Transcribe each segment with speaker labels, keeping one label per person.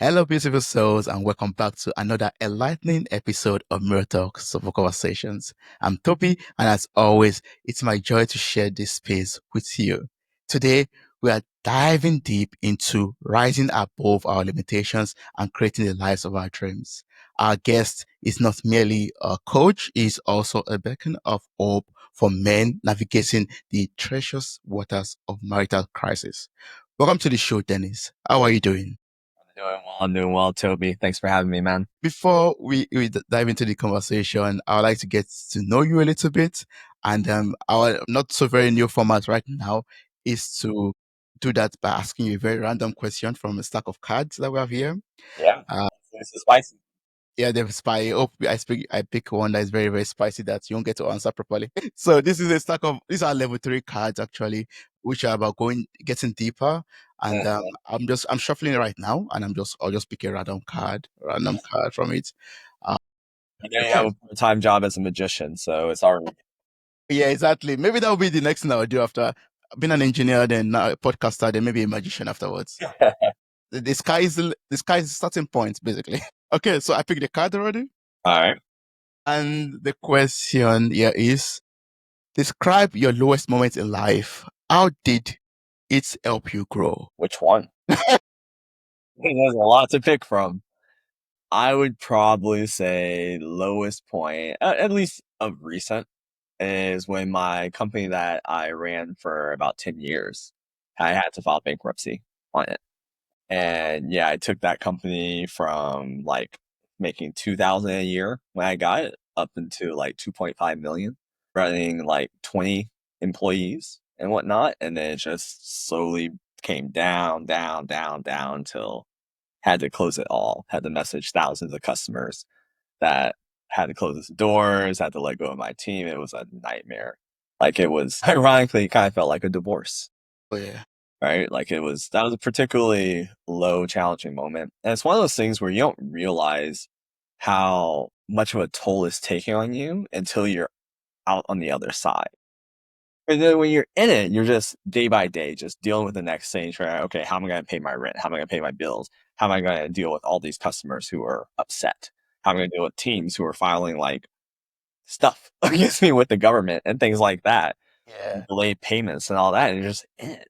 Speaker 1: Hello, beautiful souls, and welcome back to another enlightening episode of Marital Soulful Conversations. I'm Tobi, and as always, it's my joy to share this space with you. Today, we are diving deep into rising above our limitations and creating the lives of our dreams. Our guest is not merely a coach, he is also a beacon of hope for men navigating the treacherous waters of marital crisis. Welcome to the show, Dennis. How are you doing?
Speaker 2: I'm doing well, Toby. Thanks for having me, man.
Speaker 1: Before we dive into the conversation, I would like to get to know you a little bit. And our not so very new format right now is to do that by asking you a very random question from a stack of cards that we have here.
Speaker 2: Yeah,
Speaker 1: Uh,
Speaker 2: this is spicy.
Speaker 1: yeah, they're spicy. I pick one that is very, very spicy that you won't get to answer properly. So this is a stack of these are level 3 cards actually, which are about getting deeper. And I'm shuffling it right now, and I'll just pick a random card from it. Uh,
Speaker 2: I know you
Speaker 1: okay.
Speaker 2: have a part-time job as a magician, so it's already.
Speaker 1: Yeah, exactly. Maybe that will be the next thing I'll do after being an engineer, then now a podcaster, then maybe a magician afterwards. The sky is the starting point, basically. Okay, so I picked the card already.
Speaker 2: All right.
Speaker 1: And the question here is, describe your lowest moment in life. How did it help you grow?
Speaker 2: Which one? There's a lot to pick from. I would probably say lowest point, at least of recent, is when my company that I ran for about 10 years, I had to file bankruptcy on it. And yeah, I took that company from like making 2,000 a year when I got it up into like 2.5 million, running like 20 employees and whatnot. And then it just slowly came down, down, down, down till had to close it all, had to message thousands of customers that had to close its doors, had to let go of my team. It was a nightmare. Like it was ironically, it kind of felt like a divorce.
Speaker 1: Oh, yeah.
Speaker 2: Right? Like that was a particularly low, challenging moment. And it's one of those things where you don't realize how much of a toll it's taking on you until you're out on the other side. And then when you're in it, you're just day by day, just dealing with the next thing. Right? Okay, how am I going to pay my rent? How am I going to pay my bills? How am I going to deal with all these customers who are upset? How am I going to deal with teams who are filing like stuff against me with the government and things like that?
Speaker 1: Yeah.
Speaker 2: Delayed payments and all that. And you're just in it.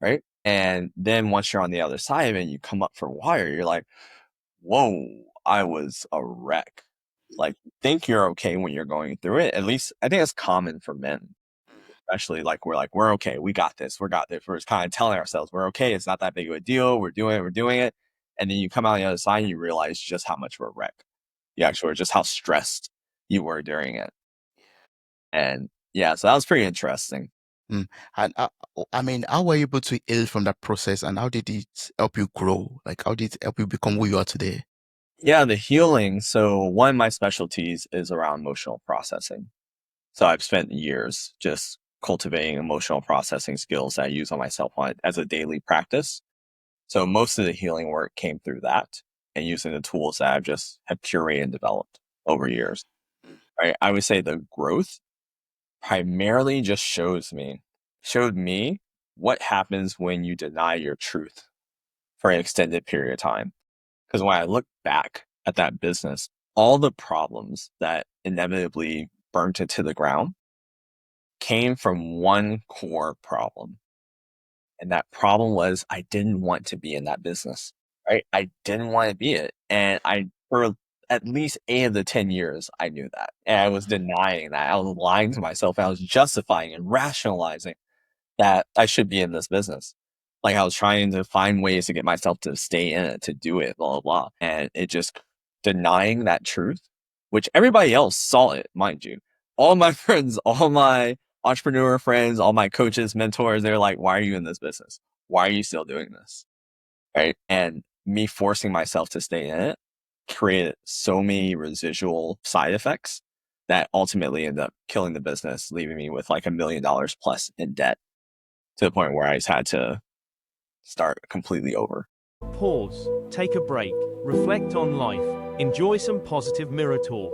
Speaker 2: Right? And then once you're on the other side of it and you come up for water, you're like, whoa, I was a wreck. Like, think you're okay when you're going through it. At least I think it's common for men, especially we're okay. We got this. We got this. We're just kind of telling ourselves we're okay. It's not that big of a deal. We're doing it. We're doing it. And then you come out on the other side and you realize just how much of a wreck you actually were, just how stressed you were during it. And yeah, so that was pretty interesting.
Speaker 1: Mm. And I mean, how were you able to heal from that process, and how did it help you grow? Like, how did it help you become who you are today?
Speaker 2: Yeah, the healing. So one of my specialties is around emotional processing. So I've spent years just cultivating emotional processing skills that I use on myself as a daily practice. So most of the healing work came through that and using the tools that I've just have curated and developed over years. Right? I would say the growth primarily just showed me what happens when you deny your truth for an extended period of time. Because when I look back at that business, all the problems that inevitably burnt it to the ground came from one core problem. And that problem was I didn't want to be in that business, right? I didn't want to be it. And for at least 8 of the 10 years, I knew that. And I was denying that. I was lying to myself. I was justifying and rationalizing that I should be in this business. Like I was trying to find ways to get myself to stay in it, to do it, blah, blah, blah. And it just denying that truth, which everybody else saw it, mind you. All my friends, all my entrepreneur friends, all my coaches, mentors, they're like, why are you in this business? Why are you still doing this? Right. And me forcing myself to stay in it created so many residual side effects that ultimately ended up killing the business, leaving me with like $1 million plus in debt to the point where I just had to start completely over.
Speaker 3: Pause, take a break, reflect on life, enjoy some positive mirror talk.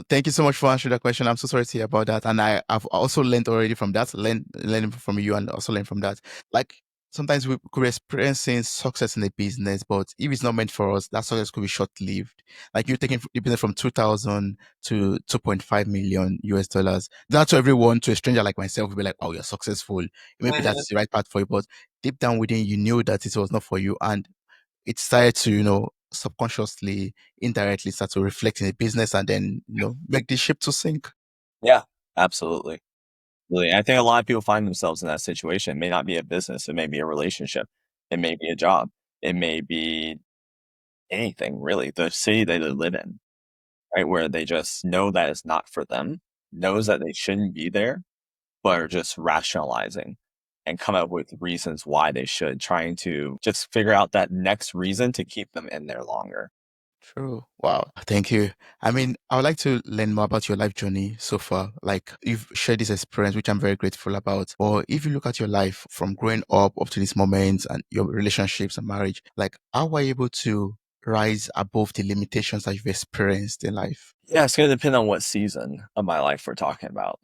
Speaker 1: Thank you so much for answering that question. I'm so sorry to hear about that, and I've also learned already from that, learning from you, and also learned from that. Like, sometimes we could be experiencing success in a business, but if it's not meant for us, that success could be short-lived. Like you're taking the business from 2,000 to 2.5 million US dollars. Not to everyone, to a stranger like myself, will be like, oh, you're successful. Maybe that's the right path for you, but deep down within, you knew that it was not for you. And it started to, subconsciously, indirectly start to reflect in the business and then, make the ship to sink.
Speaker 2: Yeah, absolutely. Really, I think a lot of people find themselves in that situation. It may not be a business, it may be a relationship, it may be a job, it may be anything really, the city that they live in, right? Where they just know that it's not for them, knows that they shouldn't be there, but are just rationalizing and come up with reasons why they should, trying to just figure out that next reason to keep them in there longer.
Speaker 1: True. Wow. Thank you. I mean, I would like to learn more about your life journey so far. Like you've shared this experience, which I'm very grateful about. Or if you look at your life from growing up to this moment and your relationships and marriage, like how were you able to rise above the limitations that you've experienced in life?
Speaker 2: Yeah, it's going to depend on what season of my life we're talking about.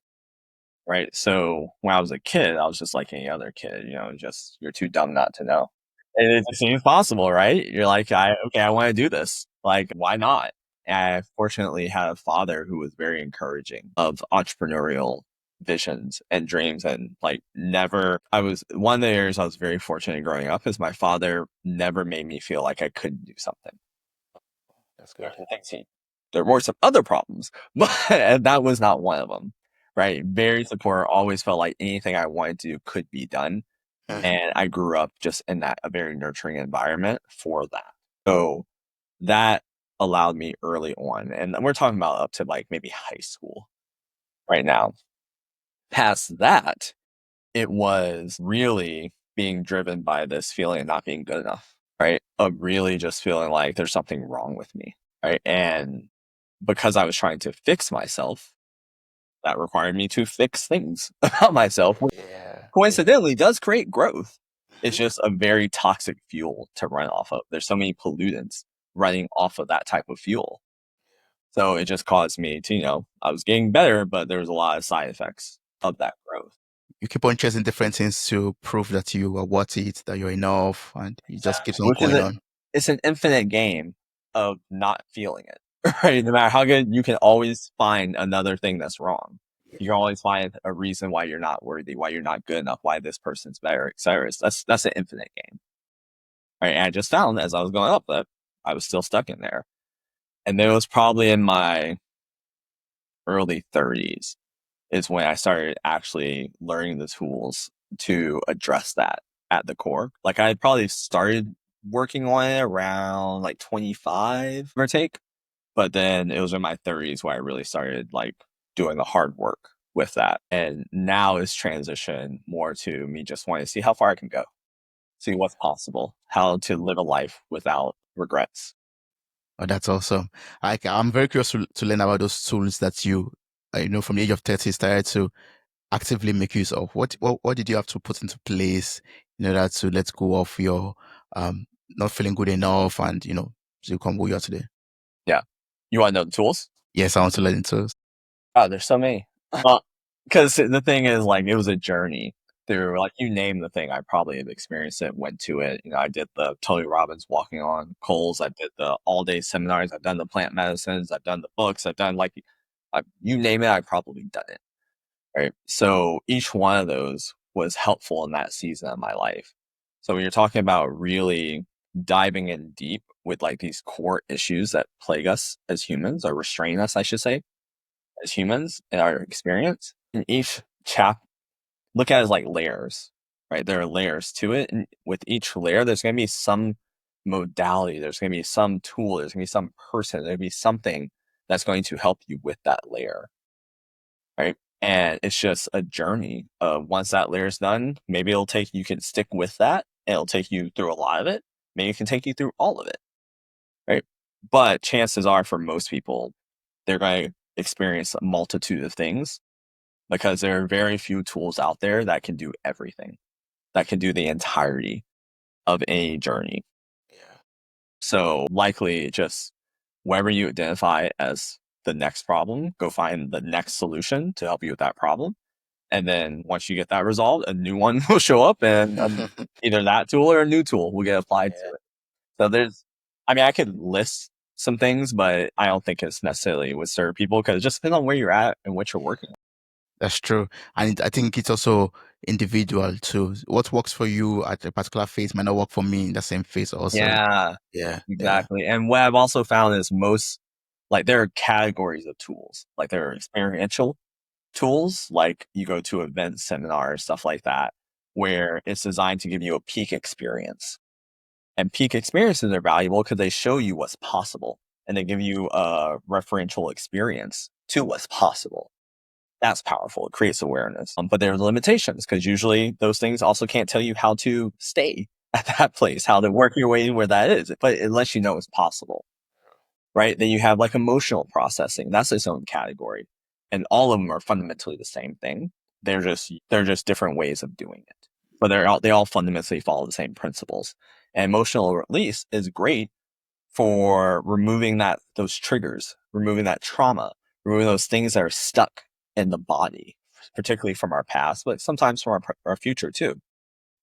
Speaker 2: Right. So when I was a kid, I was just like any other kid, just you're too dumb not to know. And it seems possible, right? You're like, I want to do this. Like, why not? And I fortunately had a father who was very encouraging of entrepreneurial visions and dreams, and like never, one of the areas I was very fortunate growing up is my father never made me feel like I couldn't do something.
Speaker 1: That's good.
Speaker 2: There were some other problems, but that was not one of them. Right. Very supportive, always felt like anything I wanted to do could be done. And I grew up just in a very nurturing environment for that. So that allowed me early on. And we're talking about up to like maybe high school right now. Past that, it was really being driven by this feeling of not being good enough, right? Of really just feeling like there's something wrong with me. Right. And because I was trying to fix myself, that required me to fix things about myself, which
Speaker 1: Yeah.
Speaker 2: coincidentally does create growth. It's just a very toxic fuel to run off of. There's so many pollutants running off of that type of fuel. So it just caused me to, I was getting better, but there was a lot of side effects of that growth.
Speaker 1: You keep on chasing different things to prove that you are worth it, that you're enough, and it just keeps on
Speaker 2: Which is
Speaker 1: going on.
Speaker 2: it's an infinite game of not feeling it. Right? No matter how good, you can always find another thing that's wrong. You can always find a reason why you're not worthy, why you're not good enough, why this person's better, etc. That's an infinite game. Right? And I just found as I was going up that I was still stuck in there. And then it was probably in my early 30s is when I started actually learning the tools to address that at the core. Like I probably started working on it around like 25 or take, but then it was in my 30s where I really started like doing the hard work with that. And now it's transitioned more to me just wanting to see how far I can go, see what's possible, how to live a life without regrets.
Speaker 1: Oh, that's awesome. I'm very curious to learn about those tools that you, from the age of 30 started to actively make use of. What did you have to put into place in order to let go of your not feeling good enough and, to become who you are today?
Speaker 2: Yeah. You want to know the tools?
Speaker 1: Yes, I want to learn into.
Speaker 2: Oh, there's so many. Well, because the thing is, like, it was a journey through, like, you name the thing, I probably have experienced it, went to it. I did the Tony Robbins walking on coals. I did the all-day seminars. I've done the plant medicines. I've done the books. I've done, like, you name it, I've probably done it. Right. So each one of those was helpful in that season of my life. So when you're talking about really diving in deep with like these core issues that plague us as humans, or restrain us, I should say, as humans in our experience, in each look at it as like layers, right? There are layers to it. And with each layer, there's going to be some modality, there's going to be some tool, there's going to be some person, there's going to be something that's going to help you with that layer, right? And it's just a journey. Once that layer is done, maybe you can stick with that and it'll take you through a lot of it. Maybe it can take you through all of it, right? But chances are for most people, they're going to experience a multitude of things because there are very few tools out there that can do everything, that can do the entirety of a journey.
Speaker 1: Yeah.
Speaker 2: So likely just wherever you identify as the next problem, go find the next solution to help you with that problem. And then once you get that resolved, a new one will show up, and either that tool or a new tool will get applied to it. So I could list some things, but I don't think it's necessarily would serve people because it just depends on where you're at and what you're working on.
Speaker 1: That's true. And I think it's also individual too. What works for you at a particular phase might not work for me in the same phase also.
Speaker 2: Yeah,
Speaker 1: Yeah.
Speaker 2: exactly. And what I've also found is there are categories of tools. Like there are experiential tools, like you go to events, seminars, stuff like that, where it's designed to give you a peak experience. And peak experiences are valuable because they show you what's possible and they give you a referential experience to what's possible. That's powerful. It creates awareness. But there are limitations because usually those things also can't tell you how to stay at that place, how to work your way where that is, but it lets you know it's possible, right? Then you have like emotional processing. That's its own category. And all of them are fundamentally the same thing. They're just different ways of doing it, but they all fundamentally follow the same principles. And emotional release is great for removing those triggers, removing that trauma, removing those things that are stuck in the body, particularly from our past, but sometimes from our future too.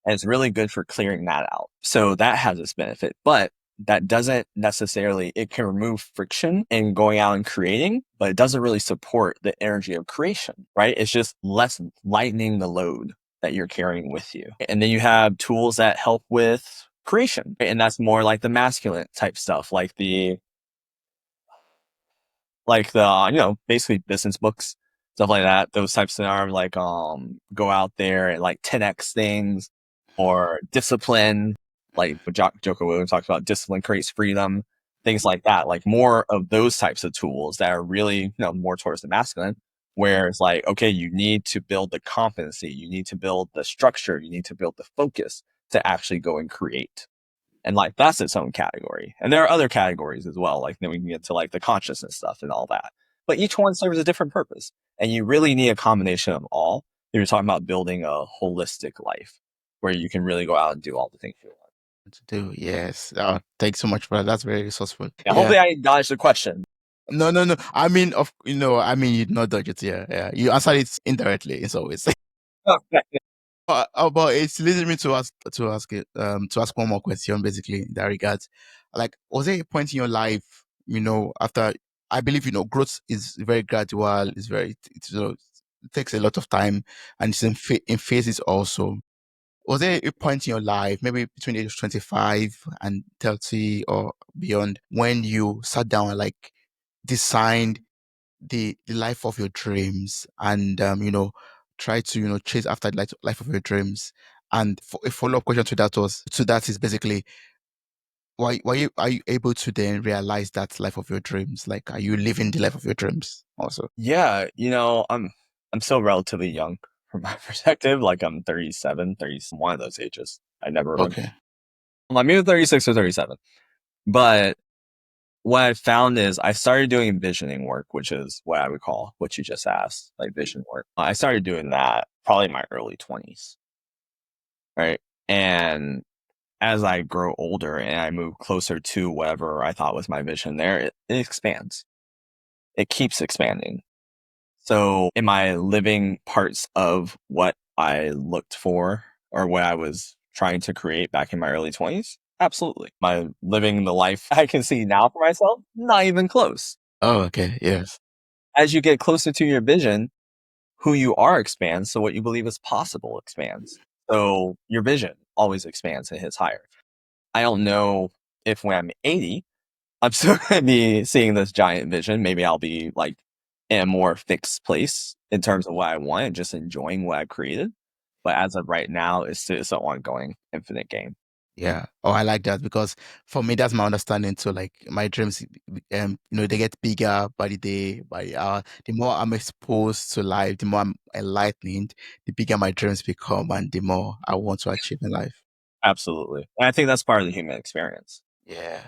Speaker 2: And it's really good for clearing that out. So that has its benefit, but that doesn't necessarily, it can remove friction in going out and creating, but it doesn't really support the energy of creation, right? It's just lightening the load that you're carrying with you. And then you have tools that help with creation. And that's more like the masculine type stuff, like the, basically business books, stuff like that. Those types that are like, go out there and like 10x things, or discipline, like what Joko Williams talks about, discipline creates freedom, things like that. Like more of those types of tools that are really, more towards the masculine, where it's like, okay, you need to build the competency, you need to build the structure, you need to build the focus to actually go and create. And like, that's its own category. And there are other categories as well. Like then we can get to like the consciousness stuff and all that. But each one serves a different purpose. And you really need a combination of all. You're talking about building a holistic life where you can really go out and do all the things you want
Speaker 1: To do. Yes. Thanks so much for that. That's very resourceful.
Speaker 2: Yeah, hopefully I dodged the question.
Speaker 1: No. I mean, you did not dodge it. Yeah. You answered it indirectly. It's always.
Speaker 2: Okay.
Speaker 1: But it's leading me to ask one more question, basically in that regard. Like, was there a point in your life, after, I believe, growth is very gradual, it takes a lot of time, and it's in phases also. Was there a point in your life, maybe between the age of 25 and 30 or beyond, when you sat down and like designed the life of your dreams and try to chase after the life of your dreams? And a follow-up question to that is basically, are you able to then realize that life of your dreams? Like, are you living the life of your dreams also?
Speaker 2: Yeah, I'm still relatively young from my perspective. Like I'm 37, 31, one of those ages. I never remember.
Speaker 1: Okay.
Speaker 2: I'm either 36 or 37. But what I found is I started doing visioning work, which is what I would call what you just asked, like vision work. I started doing that probably in my early 20s, right? And as I grow older and I move closer to whatever I thought was my vision there, it expands. It keeps expanding. So am I living parts of what I looked for or what I was trying to create back in my early 20s? Absolutely. Am I living the life I can see now for myself? Not even close.
Speaker 1: Oh, okay. Yes.
Speaker 2: As you get closer to your vision, who you are expands. So what you believe is possible expands. So your vision always expands and hits higher. I don't know if when I'm 80, I'm still going to be seeing this giant vision. Maybe I'll be like in a more fixed place in terms of what I want and just enjoying what I created. But as of right now, it's an ongoing infinite game.
Speaker 1: Yeah. Oh, I like that, because for me, that's my understanding too. Like, my dreams, they get bigger by the day, by the hour. The more I'm exposed to life, the more I'm enlightened, the bigger my dreams become, and the more I want to achieve in life.
Speaker 2: Absolutely. And I think that's part of the human experience.
Speaker 1: Yeah.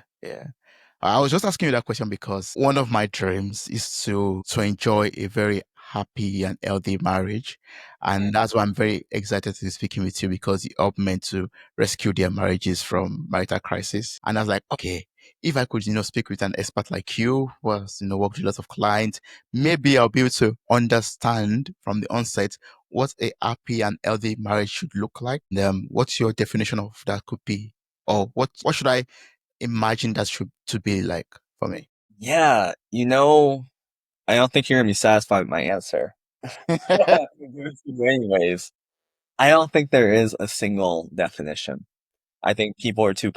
Speaker 1: I was just asking you that question because one of my dreams is to enjoy a very happy and healthy marriage. And that's why I'm very excited to be speaking with you, because you help men to rescue their marriages from marital crisis. And I was like, okay, if I could, speak with an expert like you who has, worked with lots of clients, maybe I'll be able to understand from the onset what a happy and healthy marriage should look like. What's your definition of that could be? Or what should I imagine that should to be like for me?
Speaker 2: Yeah, I don't think you're gonna be satisfied with my answer. Anyways, I don't think there is a single definition. I think people are too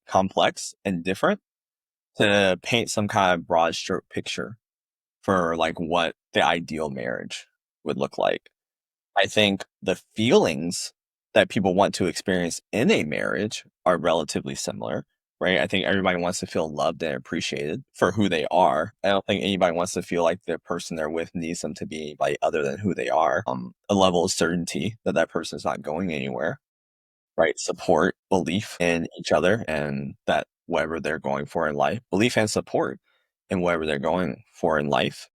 Speaker 2: complex and different to paint some kind of broad stroke picture for like what the ideal marriage would look like. I think the feelings that people want to experience in a marriage are relatively similar, right? I think everybody wants to feel loved and appreciated for who they are. I don't think anybody wants to feel like the person they're with needs them to be anybody other than who they are. A level of certainty that that person is not going anywhere, right? Support, belief in each other and that whatever they're going for in life, belief and support in whatever they're going for in life,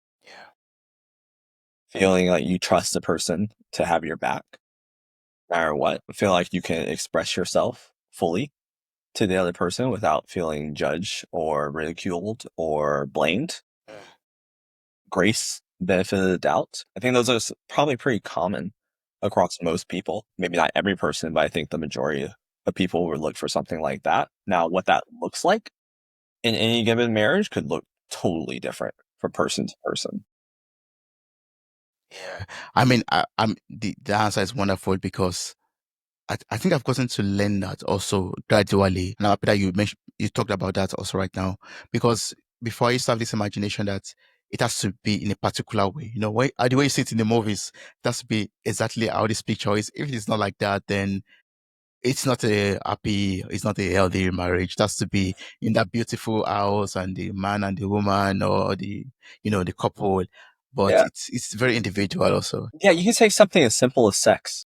Speaker 2: feeling like you trust the person to have your back no matter what. Feel like you can express yourself fully to the other person without feeling judged or ridiculed or blamed. Grace, benefit of the doubt. I think those are probably pretty common across most people. Maybe not every person, but I think the majority of people would look for something like that. Now, what that looks like in any given marriage could look totally different from person to person.
Speaker 1: Yeah. I mean, I'm the answer is wonderful because I think I've gotten to learn that also gradually. Now, after that you talked about that also right now, because before I used to have this imagination that it has to be in a particular way. The way you see it in the movies, it has to be exactly how this picture is. If it's not like that, then it's not a healthy marriage. It has to be in that beautiful house and the man and the woman or the couple. But
Speaker 2: Yeah.
Speaker 1: it's very individual also.
Speaker 2: Yeah, you can take something as simple as sex.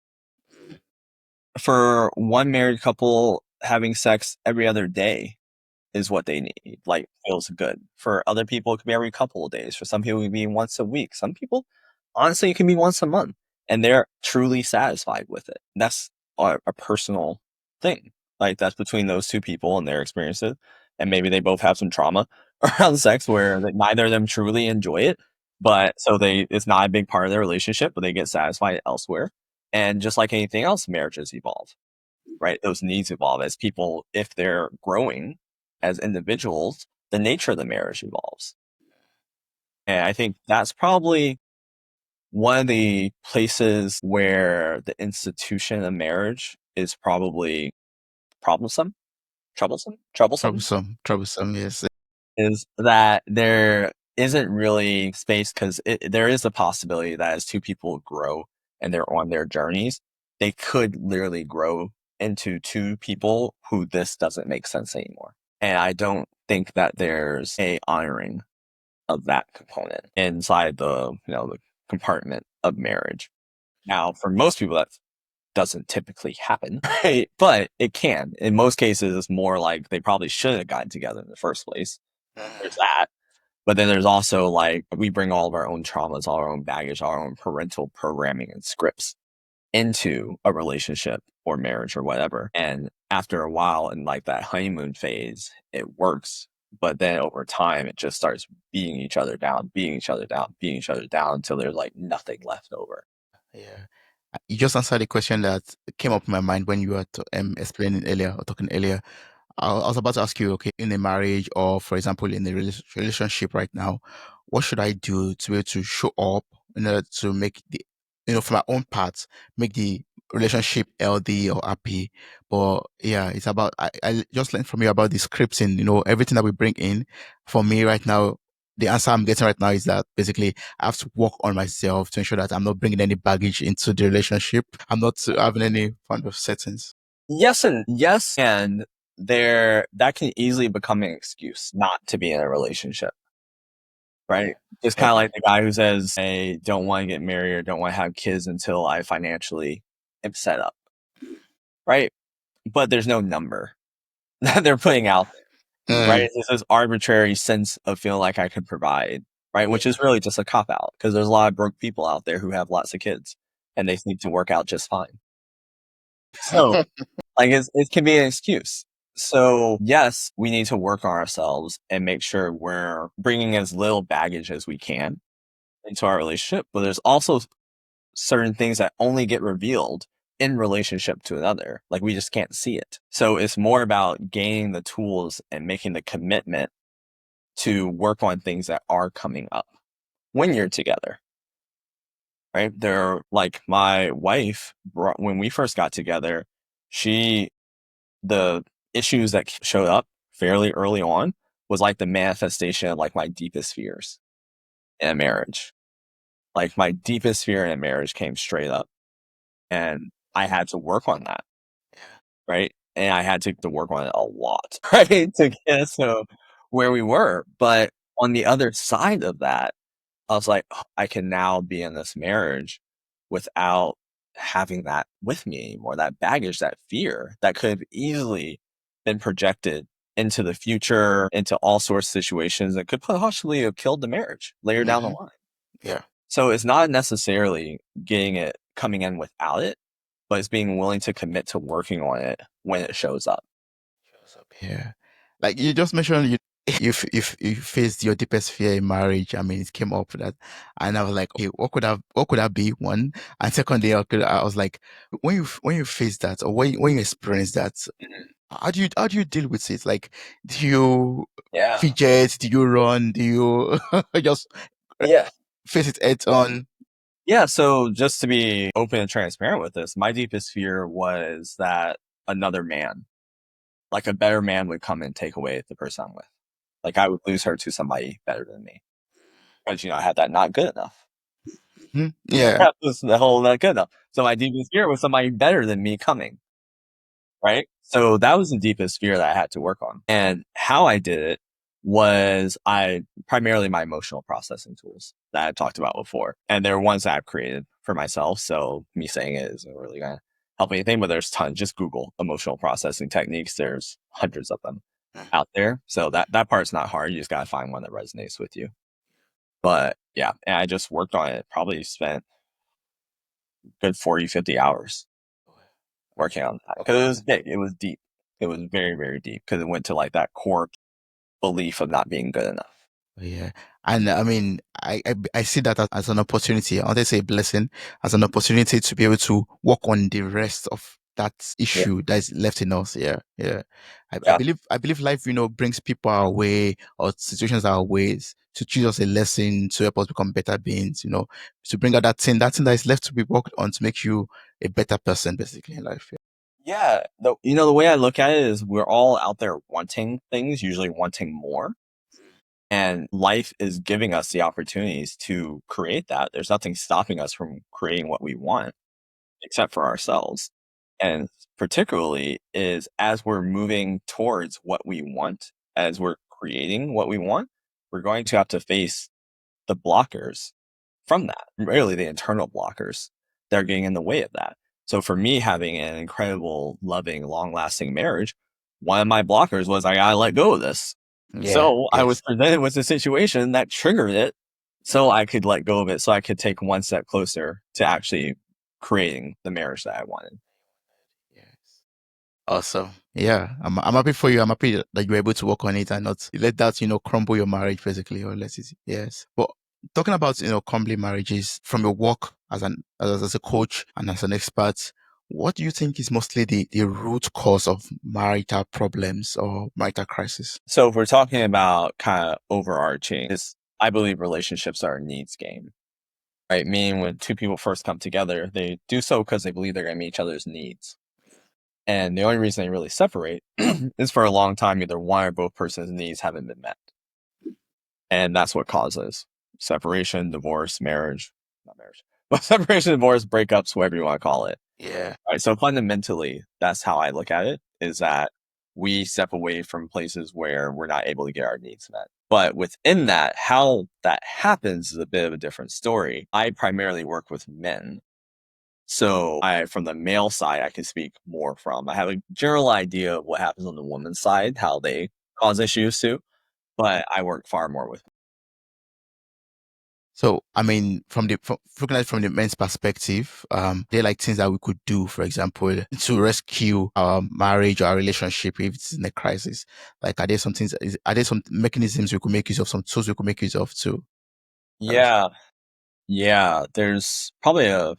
Speaker 2: For one married couple, having sex every other day is what they need, like, feels good. For other people, it could be every couple of days. For some people, it could be once a week. Some people, honestly, it can be once a month, and they're truly satisfied with it. That's a personal thing. Like, that's between those two people and their experiences, and maybe they both have some trauma around sex where neither of them truly enjoy it, but so it's not a big part of their relationship, but they get satisfied elsewhere. And just like anything else, marriages evolve, right? Those needs evolve as people, if they're growing as individuals, the nature of the marriage evolves. And I think that's probably one of the places where the institution of marriage is probably troublesome,
Speaker 1: Troublesome, yes.
Speaker 2: is that there isn't really space because there is a possibility that as two people grow and they're on their journeys, they could literally grow into two people who this doesn't make sense anymore. And I don't think that there's a honoring of that component inside the compartment of marriage. Now, for most people, that doesn't typically happen, right? But it can. In most cases, it's more like they probably should have gotten together in the first place. There's that. But then there's also like we bring all of our own traumas, all our own baggage, our own parental programming and scripts into a relationship or marriage or whatever. And after a while in like that honeymoon phase, it works. But then over time, it just starts beating each other down, beating each other down, beating each other down until there's like nothing left over.
Speaker 1: Yeah. You just answered the question that came up in my mind when you were explaining earlier or talking earlier. I was about to ask you, okay, in a marriage or, for example, in a relationship right now, what should I do to be able to show up in order to make for my own part, make the relationship healthy or happy? But yeah, it's about, I just learned from you about the scripting, everything that we bring in. For me right now, the answer I'm getting right now is that basically I have to work on myself to ensure that I'm not bringing any baggage into the relationship. I'm not having any kind of settings.
Speaker 2: Yes, and that can easily become an excuse not to be in a relationship, right? It's kind of like the guy who says, "I don't want to get married or don't want to have kids until I financially am set up," right? But there's no number that they're putting out there, right? It's this arbitrary sense of feeling like I could provide, right? Which is really just a cop out because there's a lot of broke people out there who have lots of kids and they seem to work out just fine. So, like, it can be an excuse. So yes, we need to work on ourselves and make sure we're bringing as little baggage as we can into our relationship. But there's also certain things that only get revealed in relationship to another. Like we just can't see it. So it's more about gaining the tools and making the commitment to work on things that are coming up when you're together. Right? They're like my wife, when we first got together, the issues that showed up fairly early on was like the manifestation of like my deepest fears in a marriage. Like my deepest fear in a marriage came straight up, and I had to work on that. Right. And I had to work on it a lot, right, to get us to where we were. But on the other side of that, I was like, "Oh, I can now be in this marriage without having that with me anymore, that baggage, that fear that could have easily been projected into the future, into all sorts of situations that could possibly have killed the marriage later down the line."
Speaker 1: Yeah.
Speaker 2: So it's not necessarily coming in without it, but it's being willing to commit to working on it when it shows up.
Speaker 1: Yeah. Like you just mentioned, you faced your deepest fear in marriage. I mean, it came up that, and I was like, okay, what could that be? One, and secondly, I was like, when you face that, or when you experience that, how do you deal with it? Like, do you
Speaker 2: Yeah.
Speaker 1: fidget? Do you run? Do you just
Speaker 2: Yeah.
Speaker 1: face it head on?
Speaker 2: Yeah. So just to be open and transparent with this, my deepest fear was that another man, like a better man, would come and take away the person I'm with. Like I would lose her to somebody better than me. Because, I had that not good enough.
Speaker 1: Yeah.
Speaker 2: That was the whole not good enough. So my deepest fear was somebody better than me coming. Right. So that was the deepest fear that I had to work on. And how I did it was primarily my emotional processing tools that I talked about before. And they're ones that I've created for myself. So me saying it isn't really going to help anything, but there's tons. Just Google emotional processing techniques. There's hundreds of them out there. So that part's not hard. You just got to find one that resonates with you. But yeah, and I just worked on it, probably spent good 40, 50 hours working on that because it was big. It was deep. It was very, very deep because it went to like that core belief of not being good enough.
Speaker 1: Yeah. And I mean, I see that as an opportunity. I want to say blessing, as an opportunity to be able to work on the rest of that
Speaker 2: Yeah.
Speaker 1: issue that is left in us. Yeah. Yeah.
Speaker 2: Yeah.
Speaker 1: I believe life, brings people our way, or situations our ways, to teach us a lesson, to help us become better beings, to bring out that thing that is left to be worked on to make you a better person, basically, in life.
Speaker 2: Yeah. The way I look at it is we're all out there wanting things, usually wanting more. And life is giving us the opportunities to create that. There's nothing stopping us from creating what we want except for ourselves. And particularly is as we're moving towards what we want, as we're creating what we want, we're going to have to face the blockers from that, really the internal blockers that are getting in the way of that. So for me, having an incredible, loving, long lasting marriage, one of my blockers was I gotta let go of this.
Speaker 1: Yeah.
Speaker 2: So I was
Speaker 1: Yes.
Speaker 2: presented with a situation that triggered it so I could let go of it, so I could take one step closer to actually creating the marriage that I wanted.
Speaker 1: Yes. Awesome. Yeah. I'm happy for you. I'm happy that you were able to work on it and not let that, crumble your marriage basically, or let it. Yes. But talking about, crumbling marriages from your work as a coach and as an expert, what do you think is mostly the root cause of marital problems or marital crisis?
Speaker 2: So if we're talking about kind of overarching, I believe relationships are a needs game, right? Meaning when two people first come together, they do so because they believe they're going to meet each other's needs. And the only reason they really separate is for a long time, either one or both person's needs haven't been met. And that's what causes separation, divorce, marriage, not marriage, but separation, divorce, breakups, whatever you want to call it.
Speaker 1: Yeah.
Speaker 2: Right. So fundamentally, that's how I look at it, is that we step away from places where we're not able to get our needs met. But within that, how that happens is a bit of a different story. I primarily work with men. So from the male side, I can speak more from. I have a general idea of what happens on the woman's side, how they cause issues too, but I work far more with.
Speaker 1: So, I mean, looking at it from the men's perspective, they're like things that we could do, for example, to rescue our marriage or our relationship if it's in a crisis. Like, are there some things, are there some mechanisms we could make use of, some tools we could make use of too?
Speaker 2: Yeah. Yeah. There's probably 4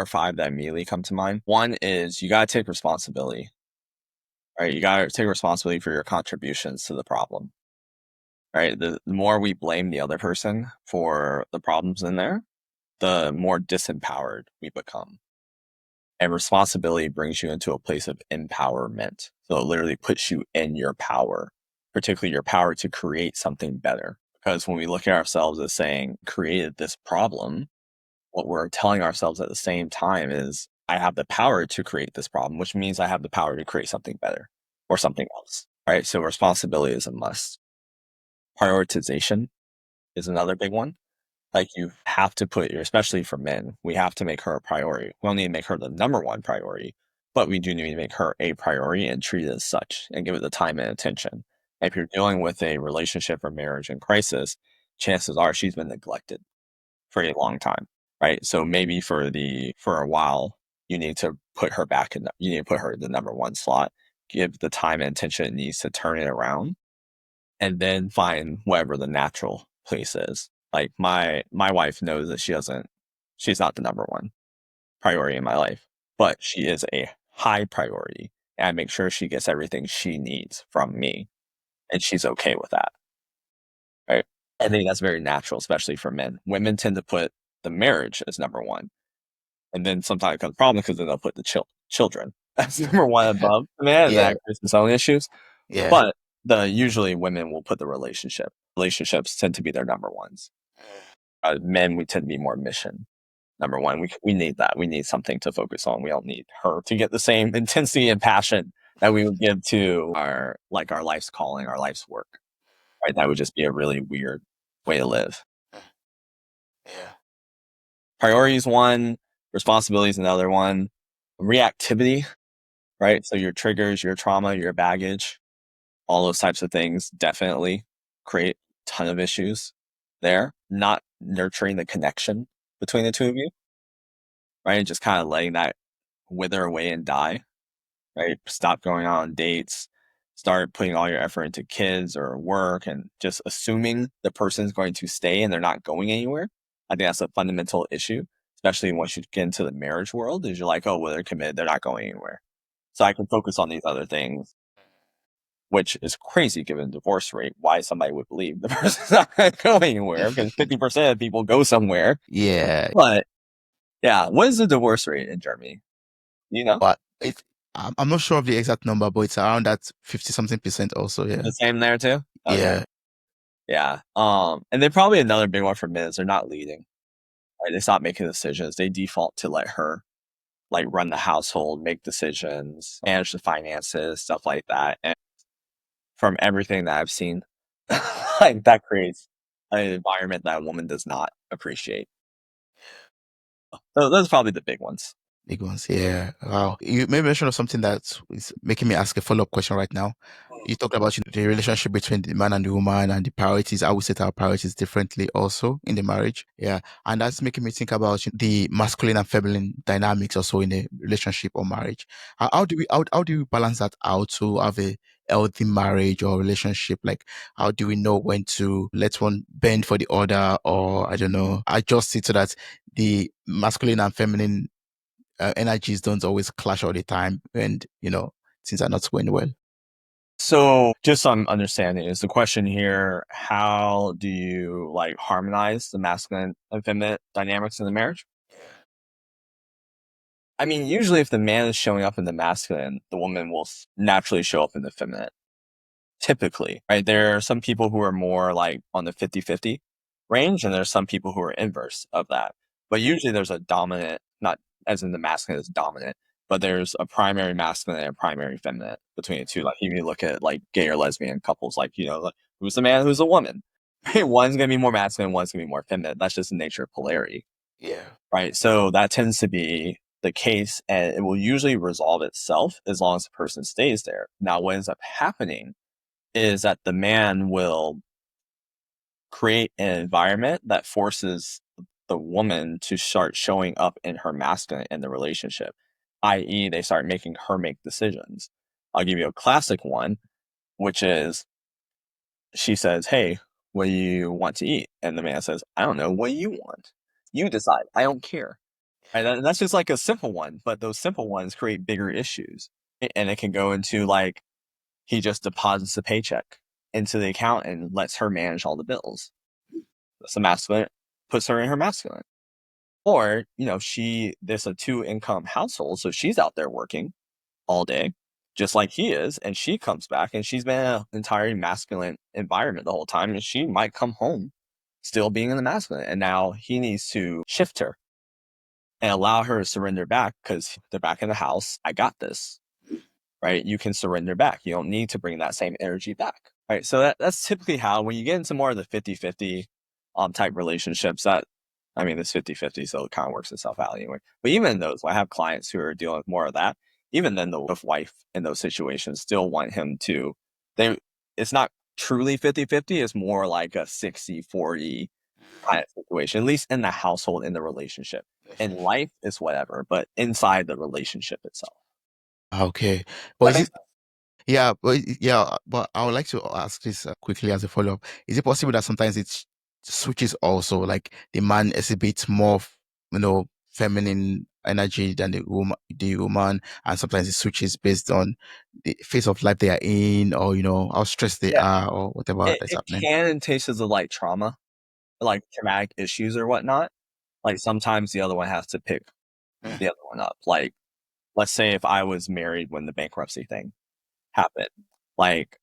Speaker 2: or 5 that immediately come to mind. One is you got to take responsibility, right? You got to take responsibility for your contributions to the problem, right? The more we blame the other person for the problems in there, the more disempowered we become. And responsibility brings you into a place of empowerment. So it literally puts you in your power, particularly your power to create something better. Because when we look at ourselves as saying, created this problem, what we're telling ourselves at the same time is, I have the power to create this problem, which means I have the power to create something better or something else, right? So responsibility is a must. Prioritization is another big one. Like you have to put your, especially for men, we have to make her a priority. We don't need to make her the number one priority, but we do need to make her a priority and treat it as such and give it the time and attention. If you're dealing with a relationship or marriage in crisis, chances are she's been neglected for a long time, right? So maybe for a while, you need to put her back in, you need to put her in the number one slot, give the time and attention it needs to turn it around, and then find whatever the natural place is. Like my wife knows that she's not the number one priority in my life, but she is a high priority. And I make sure she gets everything she needs from me. And she's okay with that. Right. I think that's very natural, especially for men. Women tend to put the marriage as number one. And then sometimes it becomes a problem because then they'll put the children as number one above the man, and
Speaker 1: Yeah.
Speaker 2: that creates its own issues.
Speaker 1: Yeah.
Speaker 2: But usually women will put the relationship. Relationships tend to be their number ones. Men, we tend to be more mission. Number one, we need that. We need something to focus on. We don't need her to get the same intensity and passion that we would give to our life's calling, our life's work. Right? That would just be a really weird way to live.
Speaker 1: Yeah.
Speaker 2: Priority is one, responsibility is another one. Reactivity, right? So your triggers, your trauma, your baggage, all those types of things definitely create a ton of issues there. Not nurturing the connection between the two of you, right? Just kind of letting that wither away and die, right? Stop going out on dates, start putting all your effort into kids or work and just assuming the person's going to stay and they're not going anywhere. I think that's a fundamental issue, especially once you get into the marriage world, is you're like, oh, well, they're committed, they're not going anywhere. So I can focus on these other things, which is crazy given the divorce rate. Why somebody would believe the person's not going to go anywhere, because 50% of people go somewhere.
Speaker 1: Yeah.
Speaker 2: But yeah, what is the divorce rate in Germany? You know,
Speaker 1: But I'm not sure of the exact number, but it's around that 50 something percent also. Yeah.
Speaker 2: the same there too? Okay.
Speaker 1: Yeah.
Speaker 2: Yeah. And then probably another big one for men is they're not leading. Right? They stop making decisions. They default to let her run the household, make decisions, manage the finances, stuff like that. And from everything that I've seen, that creates an environment that a woman does not appreciate. So those are probably the big ones.
Speaker 1: Big ones. Yeah. Wow. You made mention of something that is making me ask a follow-up question right now. You talked about the relationship between the man and the woman and the priorities. I would set our priorities differently also in the marriage. Yeah. And that's making me think about the masculine and feminine dynamics also in a relationship or marriage. How do we balance that out to have a healthy marriage or relationship? Like, how do we know when to let one bend for the other, or I don't know, adjust it so that the masculine and feminine energies don't always clash all the time, and things are not going well.
Speaker 2: So just so I'm understanding, is the question here, how do you harmonize the masculine and feminine dynamics in the marriage? I mean, usually if the man is showing up in the masculine, the woman will naturally show up in the feminine. Typically, right? There are some people who are more on the 50-50 range, and there's some people who are inverse of that. But usually there's a dominant, not as in the masculine is dominant, but there's a primary masculine and a primary feminine between the two. Like if you look at gay or lesbian couples, who's the man, who's the woman? Right? One's gonna be more masculine, one's gonna be more feminine. That's just the nature of polarity.
Speaker 1: Yeah.
Speaker 2: Right. So that tends to be the case, and it will usually resolve itself as long as the person stays there. Now, what ends up happening is that the man will create an environment that forces the woman to start showing up in her masculine in the relationship, i.e., they start making her make decisions. I'll give you a classic one, which is she says, "Hey, what do you want to eat?" And the man says, "I don't know. What do you want? You decide. I don't care." Right? And that's just like a simple one, but those simple ones create bigger issues. And it can go into like he just deposits a paycheck into the account and lets her manage all the bills. That's a masculine, puts her in her masculine. Or, there's a 2-income household, so she's out there working all day, just like he is, and she comes back and she's been in an entirely masculine environment the whole time, and she might come home still being in the masculine. And now he needs to shift her and allow her to surrender back because they're back in the house. I got this, right? You can surrender back. You don't need to bring that same energy back, right? So that's typically how, when you get into more of the 50-50 type relationships, it's 50-50, so it kind of works itself out anyway. But even those, I have clients who are dealing with more of that. Even then, the wife in those situations still want him to, it's not truly 50-50, it's more like a 60-40 kind of situation, at least in the household, in the relationship. In life, it's whatever, but inside the relationship itself.
Speaker 1: Okay. But is it, yeah, but I would like to ask this quickly as a follow-up. Is it possible that sometimes it switches also, like the man exhibits more, feminine energy than the woman, and sometimes it switches based on the phase of life they are in, or how stressed they
Speaker 2: Yeah,
Speaker 1: are, or whatever that's
Speaker 2: it
Speaker 1: happening?
Speaker 2: can in cases of like trauma, like traumatic issues or whatnot. Like sometimes the other one has to pick the other one up. Like, let's say if I was married when the bankruptcy thing happened, like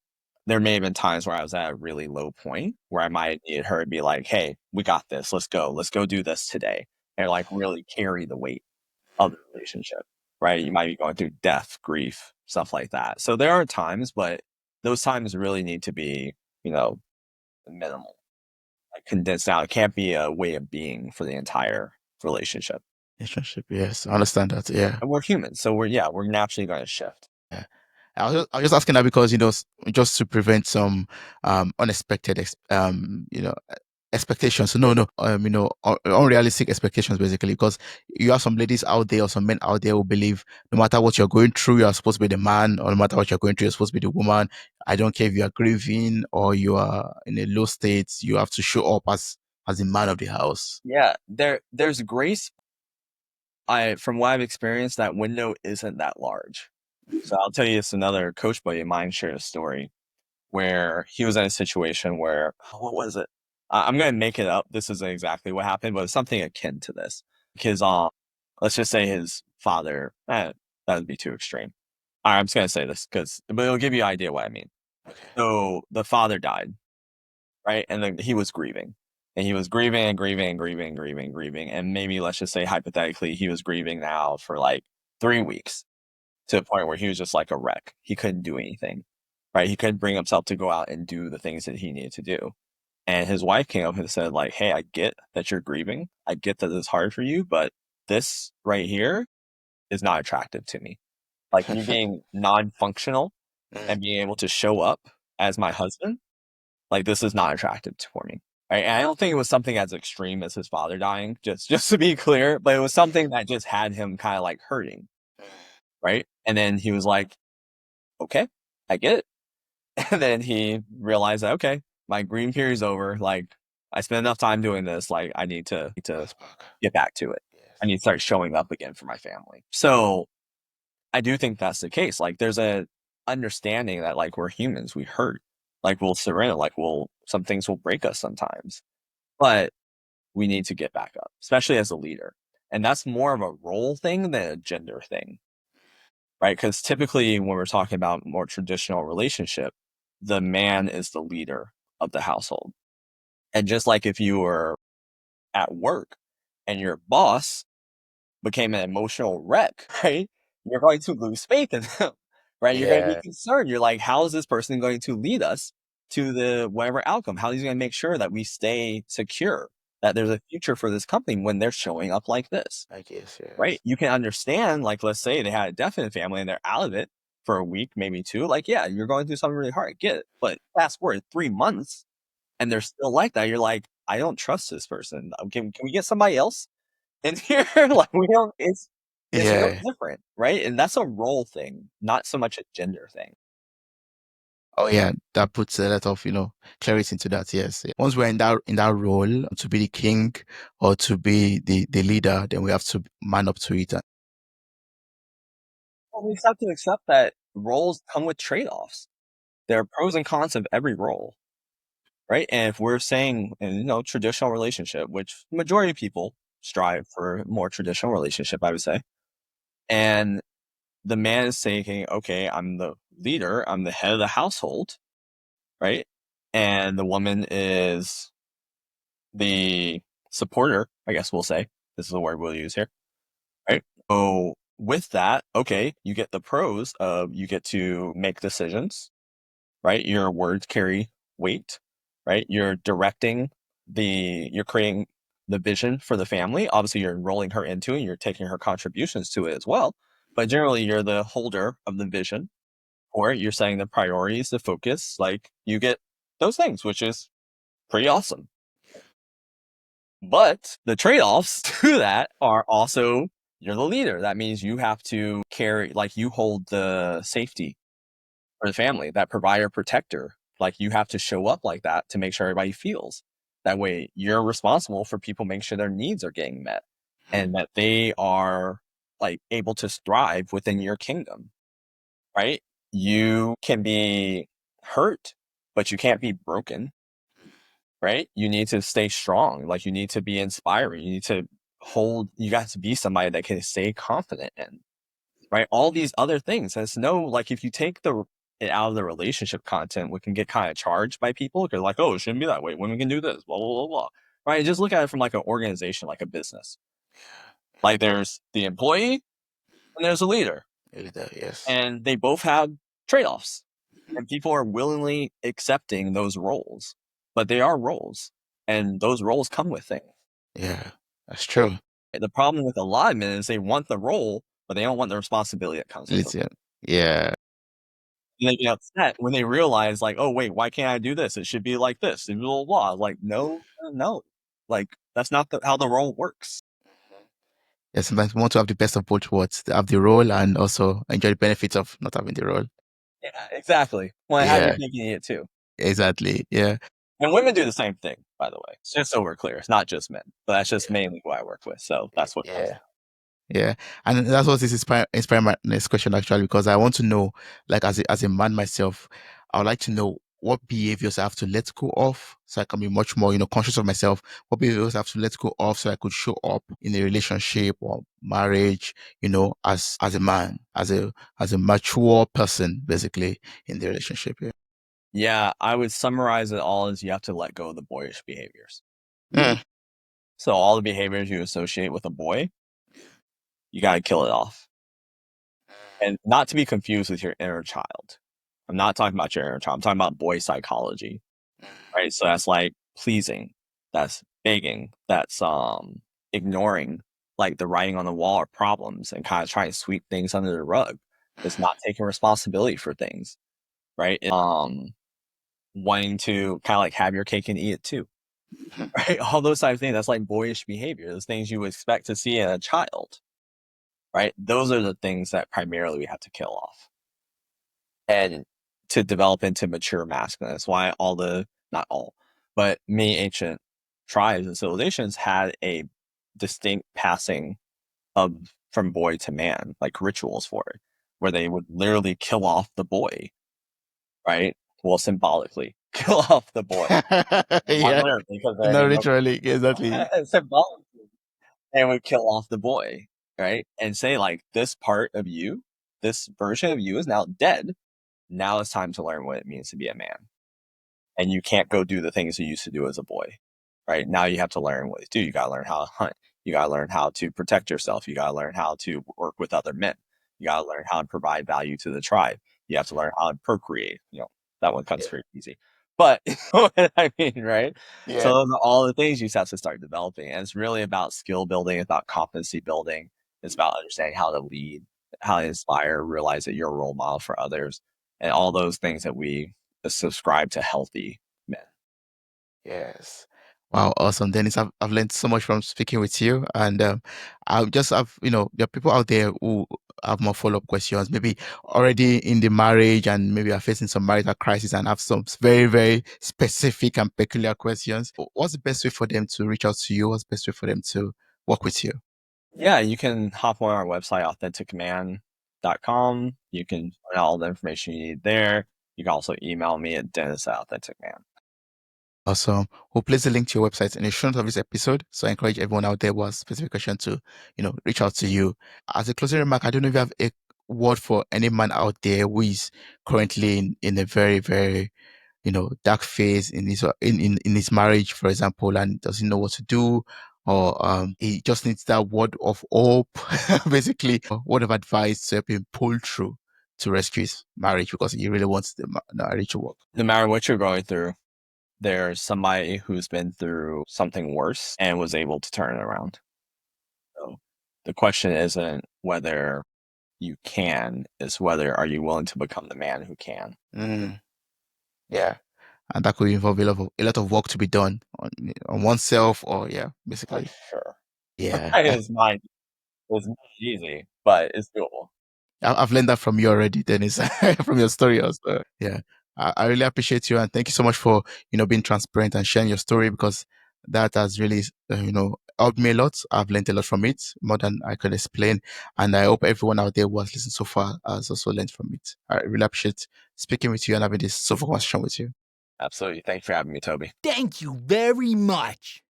Speaker 2: there may have been times where I was at a really low point where I might need her to be like, "Hey, we got this. Let's go do this today," and like really carry the weight of the relationship, right? You might be going through death, grief, stuff like that. So there are times, but those times really need to be, minimal, like condensed down. It can't be a way of being for the entire relationship.
Speaker 1: Relationship, yes, I understand that. Yeah.
Speaker 2: And we're humans, so we're naturally going to shift.
Speaker 1: Yeah. I was just asking that because just to prevent some unexpected expectations. So no, unrealistic expectations basically, because you have some ladies out there or some men out there who believe no matter what you're going through, you're supposed to be the man, or no matter what you're going through, you're supposed to be the woman. I don't care if you are grieving or you are in a low state, you have to show up as the man of the house.
Speaker 2: Yeah, there's grace. From what I've experienced, that window isn't that large. So I'll tell you, it's another coach buddy of mine shared a story where he was in a situation where, what was it? I'm going to make it up. This isn't exactly what happened, but it's something akin to this. Because, let's just say his father, that would be too extreme. All right, I'm just going to say this but it'll give you an idea what I mean. So the father died, right? And then he was grieving. And he was grieving and grieving and grieving and grieving and grieving. And maybe let's just say hypothetically, he was grieving now for like 3 weeks, to the point where he was just like a wreck. He couldn't do anything, right? He couldn't bring himself to go out and do the things that he needed to do. And his wife came up and said, like, "Hey, I get that you're grieving. I get that it's hard for you, but this right here is not attractive to me. Like, you being non-functional and being able to show up as my husband, like, this is not attractive for me." Right? And I don't think it was something as extreme as his father dying, just to be clear, but it was something that just had him kind of like hurting, right? And then he was like, "Okay, I get it." And then he realized that, okay, my green period's over. Like, I spent enough time doing this. Like, I need to get back to it. I need to start showing up again for my family. So I do think that's the case. Like, there's a understanding that like we're humans, we hurt, like we'll surrender, like some things will break us sometimes, but we need to get back up, especially as a leader. And that's more of a role thing than a gender thing, right? Because typically when we're talking about more traditional relationship, the man is the leader of the household. And just like if you were at work and your boss became an emotional wreck, right? You're going to lose faith in them, right? You're going to be
Speaker 1: Yeah,
Speaker 2: concerned. You're like, how is this person going to lead us to the whatever outcome? How is he going to make sure that we stay secure, that there's a future for this company when they're showing up like this?
Speaker 1: I guess,
Speaker 2: Right?
Speaker 1: yes.
Speaker 2: You can understand, like, let's say they had a death in the family and they're out of it for a week, maybe 2. Like, yeah, you're going through something really hard. I get it. But fast forward 3 months, and they're still like that, you're like, I don't trust this person. Can we get somebody else in here? Like we don't. It's real
Speaker 1: Yeah.
Speaker 2: different, right? And that's a role thing, not so much a gender thing.
Speaker 1: Oh yeah, that puts a lot of, clarity into that. Yes. Once we're in that role to be the king or to be the leader, then we have to man up to it.
Speaker 2: Well, we just have to accept that roles come with trade-offs. There are pros and cons of every role, right? And if we're saying, traditional relationship, which majority of people strive for a more traditional relationship, I would say, and the man is saying, okay, I'm the leader, I'm the head of the household, right? And the woman is the supporter, I guess we'll say. This is the word we'll use here, right? So with that, okay, you get the pros of you get to make decisions, right? Your words carry weight, right? You're creating the vision for the family. Obviously, you're enrolling her into it, and you're taking her contributions to it as well. But generally, you're the holder of the vision, or you're setting the priorities, the focus. Like you get those things, which is pretty awesome. But the trade-offs to that are also you're the leader. That means you have to carry, like you hold the safety for the family, that provider protector. Like you have to show up like that to make sure everybody feels that way. You're responsible for people making sure their needs are getting met and that they are like able to thrive within your kingdom, right? You can be hurt, but you can't be broken, right? You need to stay strong. Like you need to be inspiring. You got to be somebody that can stay confident in, right? All these other things. There's no, like, if you take it out of the relationship content, we can get kind of charged by people because like, oh, it shouldn't be that way. Women can do this, blah, blah, blah, blah. Right? Just look at it from like an organization, like a business. Like there's the employee and there's a leader.
Speaker 1: Yes.
Speaker 2: And they both have trade-offs. And people are willingly accepting those roles. But they are roles. And those roles come with things.
Speaker 1: Yeah, that's true.
Speaker 2: The problem with a lot of men is they want the role, but they don't want the responsibility that comes with it.
Speaker 1: Yeah.
Speaker 2: And they get upset when they realize, like, oh, wait, why can't I do this? It should be like this, and blah, blah, blah. Like, no. Like, that's not how the role works.
Speaker 1: Yeah, sometimes we want to have the best of both worlds, to have the role and also enjoy the benefits of not having the role.
Speaker 2: Yeah, exactly. Want to have your cake and eat it too.
Speaker 1: Exactly. Yeah.
Speaker 2: And women do the same thing, by the way. It's just so we're clear. It's not just men, but that's just mainly who I work with. So that's what comes.
Speaker 1: Yeah. And that's what this inspire my next question actually, because I want to know, like as a man myself, I would like to know what behaviors I have to let go of so I can be much more, conscious of myself. What behaviors I have to let go of so I could show up in a relationship or marriage, as a man, as a mature person, basically in the relationship. Yeah.
Speaker 2: Yeah, I would summarize it all as you have to let go of the boyish behaviors.
Speaker 1: Mm.
Speaker 2: So all the behaviors you associate with a boy, you got to kill it off. And not to be confused with your inner child. I'm not talking about your inner child. I'm talking about boy psychology, right? So that's like pleasing, that's begging, that's ignoring like the writing on the wall or problems and kind of trying to sweep things under the rug. It's not taking responsibility for things, right? Wanting to kind of like have your cake and eat it too, right? All those type of things. That's like boyish behavior. Those things you would expect to see in a child, right? Those are the things that primarily we have to kill off and to develop into mature masculine. That's why not all, but many ancient tribes and civilizations had a distinct passing of from boy to man, like rituals for it, where they would literally kill off the boy, right? Well, symbolically kill off the boy. Not
Speaker 1: Yeah.
Speaker 2: literally, because
Speaker 1: No, literally, exactly.
Speaker 2: symbolically, they would kill off the boy, right? And say like, this part of you, this version of you is now dead. Now it's time to learn what it means to be a man. And you can't go do the things you used to do as a boy, right? Now you have to learn what to do. You got to learn how to hunt. You got to learn how to protect yourself. You got to learn how to work with other men. You got to learn how to provide value to the tribe. You have to learn how to procreate. That one comes pretty easy. But what I mean, right?
Speaker 1: Yeah.
Speaker 2: So those are all the things you just have to start developing. And it's really about skill building, it's about competency building. It's about understanding how to lead, how to inspire, realize that you're a role model for others, and all those things that we subscribe to healthy men.
Speaker 1: Yes. Wow, awesome, Dennis. I've learned so much from speaking with you, and I'll just have there are people out there who have more follow up questions, maybe already in the marriage and maybe are facing some marital crisis and have some very very specific and peculiar questions. What's the best way for them to reach out to you? What's the best way for them to work with you?
Speaker 2: Yeah, you can hop on our website, authenticman.com. You can find out all the information you need there. You can also email me at dennis@authenticman.
Speaker 1: Awesome. We'll place the link to your website in the show notes of this episode. So I encourage everyone out there who has specific question to, reach out to you. As a closing remark, I don't know if you have a word for any man out there who is currently in a very, very, dark phase in his marriage, for example, and doesn't know what to do, or he just needs that word of hope, basically, a word of advice to help him pull through to rescue his marriage because he really wants the marriage to work.
Speaker 2: No matter what you're going through, there's somebody who's been through something worse and was able to turn it around. So the question isn't whether you can, it's whether are you willing to become the man who can.
Speaker 1: Yeah. And that could involve a lot of work to be done on oneself, or basically.
Speaker 2: Sure.
Speaker 1: Yeah.
Speaker 2: It's not easy, but it's doable.
Speaker 1: I've learned that from you already, Dennis, from your story also. Yeah. I really appreciate you, and thank you so much for, being transparent and sharing your story, because that has really, helped me a lot. I've learned a lot from it, more than I could explain. And I hope everyone out there who has listened so far has also learned from it. I really appreciate speaking with you and having this soulful conversation with you.
Speaker 2: Absolutely. Thanks for having me, Toby.
Speaker 3: Thank you very much.